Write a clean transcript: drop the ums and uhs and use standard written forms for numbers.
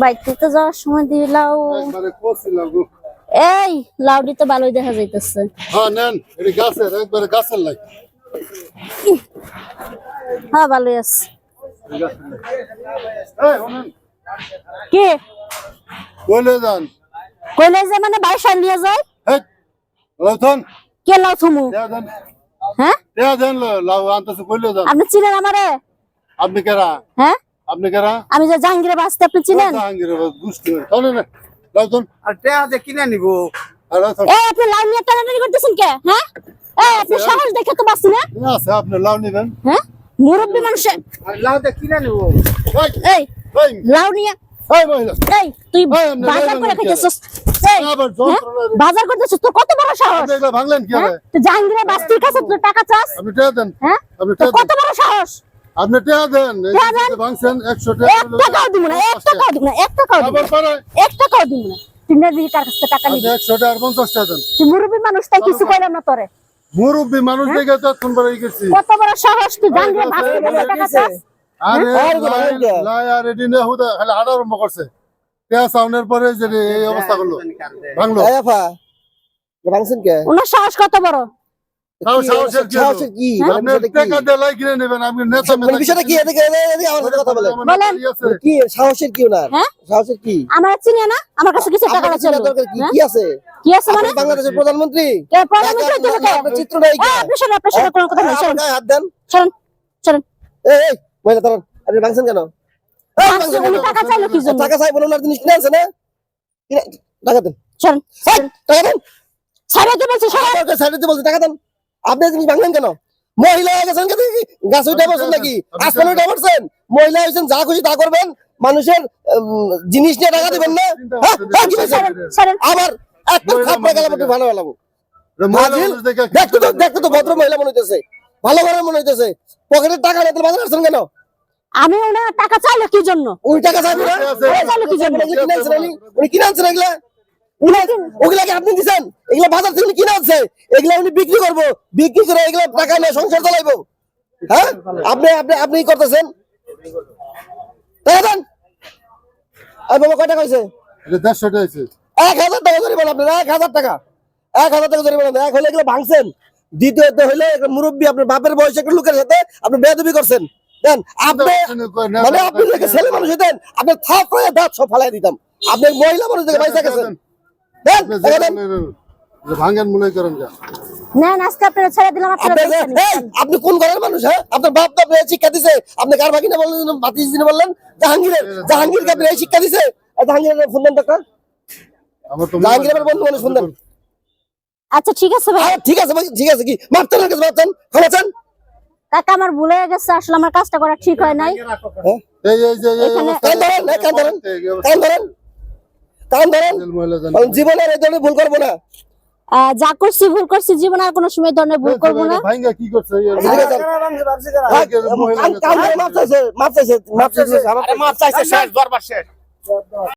বাইতে তো যাওয়ার সময় দিলাও একবারে কচি লাগু। এই লাউডি তো ভালোই দেখা যাইতেছে। হ্যাঁ নেন, এটা গাছের একবারে গাছের লাই। হ্যাঁ ভালোই আছে। এই শুনেন, কি কইলে যান। কইলে যে মানে বাইশা নিয়ে যায়? হেই, লথন, কে লাউ থুমু? দেয়া দেন, হ্যাঁ দেয়া দেন, লাউ আনতেছে, কইলে যান। আপনি চিনেন আমারে? আপনি কেরা? হ্যাঁ আপনি কেরা? আমি যে জাহাঙ্গীরে বাঁচতে আপনি চিনেন? জাহাঙ্গীর গুষ্টি শোনেন না, লথন, আর টেয়া যে কিনে নিবো। আর লথন, এই আপনি লাউ নিয়ে টানাটানি করতেছেন কে? হ্যাঁ এই আপনি সাহস দেখে তো বাঁচি না। না আছে, আপনি লাউ নিবেন। হ্যাঁ মুরব্বী মানুষে আর লাউ যে কিনে নিবো। এই, এই এই, লাউ নিয়ে এই মহিলা, এই তুই এই, আপনি বাজার লাউ করে নিয়ে খাইতেছস? এই আবার হ্যাঁ? যন্ত্রণা রে। বাজার করতেছস তো কত বড় সাহস? আপনি এগুলা ভাঙলেন কি হ্যাঁ হবে? তুই জাহাঙ্গীরে বাঁচতির কাছে তুই টাকা চাস? আপনি টেয়া দেন, হ্যাঁ আপনি তো টেয়া কত দেন, বড় সাহস? আপনি টেয়া দেন। এই টেয়া দেন। যে ভাঙছেন 100 এক টাকাও দিব না, এক টাকাও দিব না, এক টাকাও দিব আবার না, পারে, এক টাকাও দিব না। তুই না দিবি কার কাছে টাকা আপনি নিবি? 100 টাকা আর 50 টাকা দেন। তুই মুরব্বী মানুষ তাই কিছু কইলাম না তোরে। মুরব্বী মানুষ দেখে তো এখন বড় গেছি। কত বড় সাহস তুই জাহাঙ্গীরে বাঁচতির কাছে টাকা চাস? আরে লাই আর এডি না হুদা খালি হাড় আরম্ভ করছে। টেয়া সাউন্ডের পরে যে এই অবস্থা করলো, ভাঙলো। ভাঙছেন কে? ওনার সাহস কত বড়? তাও সাহসের কি হলো? সাহসের কি? আপনি টাকা দিয়ে লাই কিনে নেবেন, আপনি নেতা মানে বিষয়টা কি? এদিকে আমার সাথে কথা বলেন। বলেন। কি সাহসের কি ওনার? হ্যাঁ? সাহসের কি? আমার চিনি না, আমার কাছে কিছু টাকা আপনার আছে। চিন্তা দরকার কি? কি আছে? কি আছে মানে? আপনি বাংলাদেশের প্রধানমন্ত্রী। কে প্রধানমন্ত্রী তুমি কে? আপনার চিত্র নাই কে? আপনার সাথে কোনো কথা নেই। আমার চলুন গায়ে হাত দেন। চলুন চলুন। এই মহিলা দাঁড়ান, আপনি ভাঙছেন কেন? উনি টাকা চাইলো কি জন্য? টাকা চাইবো না, ওনার জিনিস কিনে আনছে না? টাকা দেন। চলুন এই, টাকা দেন। সারাতে বলছি সারা। আপনাকে সাইড দিতে বলছি, টাকা দেন। আপনি জিনিস ভাঙলেন কেন? মহিলা হয়ে গেছেন কেন? গাছ উঠে বসেন নাকি? আসমান উঠে বসেন? মহিলা হয়েছেন, যা খুশি তা করবেন, মানুষের জিনিস নিয়ে টাকা দিবেন না? হ্যাঁ? হ্যাঁ, কি বলছেন? সারেন। আবার একটা থাপ্পড় গেলাম, একটু ভালো ভালো মানুষ দেখে দেখতে তো ভদ্র মহিলা মনে হইতেছে, ভালো ঘরের মনে হইতেছে। পকেটের টাকা নেই, বাজার আসছেন কেন? আমি ওনার টাকা চাইলো কি জন্য? উনি টাকা চাইবেন না? ওই চাইলো কি জন্য? কিনে আনছেন উনি কিনে আনছেন এগুলা? ওগুলাকে আপনি দিচ্ছেন? এগুলা বাজার থেকে কিনে আনছে, এগুলা উনি বিক্রি করবো, বিক্রি করে এগুলা টাকা নিয়ে সংসার চালাইবো। হ্যাঁ, আপনি আপনি আপনি কি করতেছেন? টাকা দেন। আর বাবা কয় টাকা হয়েছে? এটা 150 টাকা আছে। 1000 টাকা জরিমানা আপনার, 1000 টাকা, 1000 টাকা জরিমানা। এক হলে এগুলো ভাঙছেন, দ্বিতীয়ত হইলে একটা মুরব্বী আপনার বাপের বয়সে একটা লোকের সাথে আপনি বেয়াদবি করছেন। দেন আপনি, মানে আপনি যদি ছেলে মানুষ হইতেন, আপনি থাপ করে দাঁত সব ফালাই দিতাম। আপনি মহিলা মানুষ থেকে পয়সা গেছেন। দেন, টাকা দেন। ভাঙেন মূল্য করেন যা। না আজকে আপনারা ছেড়ে দিলাম আপনারা আপনি দেখছেন। এই, আপনি কোন ঘরের মানুষ? হ্যাঁ, আপনার বাপ তো আপনার শিক্ষা দিছে। আপনি কার ভাগিনা বললেন, ভাতিজি বললেন? জাহাঙ্গীরকে আপনি এই শিক্ষা দিছে? জাহাঙ্গীরের ফোন দেন টাকা। আমার তো জাহাঙ্গীরের বন্ধু মানুষ ফোন দেন। আচ্ছা ঠিক আছে ভাই। ঠিক আছে ভাই, ঠিক আছে। কি মাপতেন না? কিছু মাপতেন, ক্ষমা চান। কাকা আমার ভুল হয়ে গেছে, আসলে আমার কাজটা করা ঠিক হয় নাই। হ্যাঁ, এই যে এই এখানে- অবস্থা। কান ধরেন, কান ধরেন, কান ধরেন, কান ধরেন। মহিলা জানেন। জীবনে এই ধরনের ভুল করবো না। যা করছি ভুল করছি, জীবনে আর কোনো সময় ধরনের ভুল করবো না। ভাঙ্গা কি করছে? কান ধরে মাপ চাইছে, মাপ চাইছে, মাপ চাইছে। মাপ চাইছে শেষ দরবার শেষ।